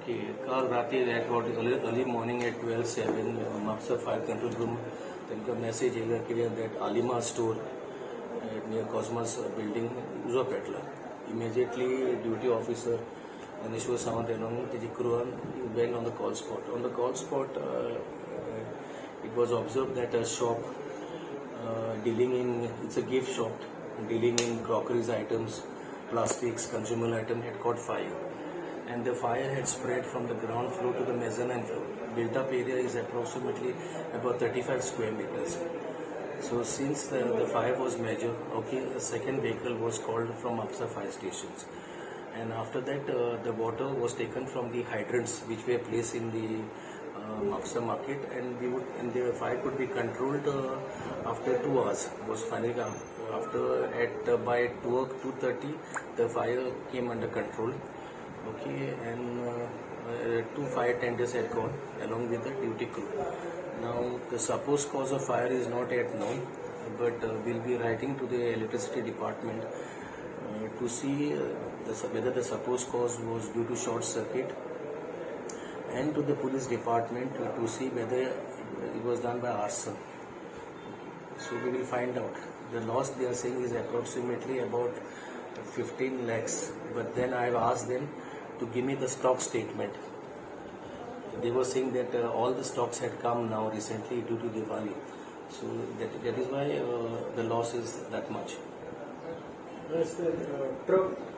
Okay, काल रात्री at what early morning at 12:07 Mapsa Fire Control Room त्यांका message येयला की that Alima store near Cosmos building उजो पेटला. Immediately duty officer Ganeshwar Sawant along with the crew went on the call spot. On the call spot, it was observed that a shop dealing in, it's a gift shop dealing in crockeries items, plastics, consumable item had caught fire. And the fire had spread from the ground floor to the mezzanine floor. Built up area is approximately about 35 square meters. So since the fire was major, okay, a second vehicle was called from Apsa fire stations. And after that, the water was taken from the hydrants which were placed in the Mapsa market, and the fire could be controlled after 2 hours. Was finally after by 2:30, the fire came under control. Okay, and 2 fire tenders had gone along with the duty crew. Now, the supposed cause of fire is not yet known, but we'll be writing to the electricity department to see whether the supposed cause was due to short circuit, and to the police department to see whether it was done by arson. So we will find out. The loss they are saying is approximately about 15 lakhs, but then I have asked them to give me the stock statement. They were saying that all the stocks had come now recently due to Diwali. So that is why the loss is that much. Yes, sir. Truck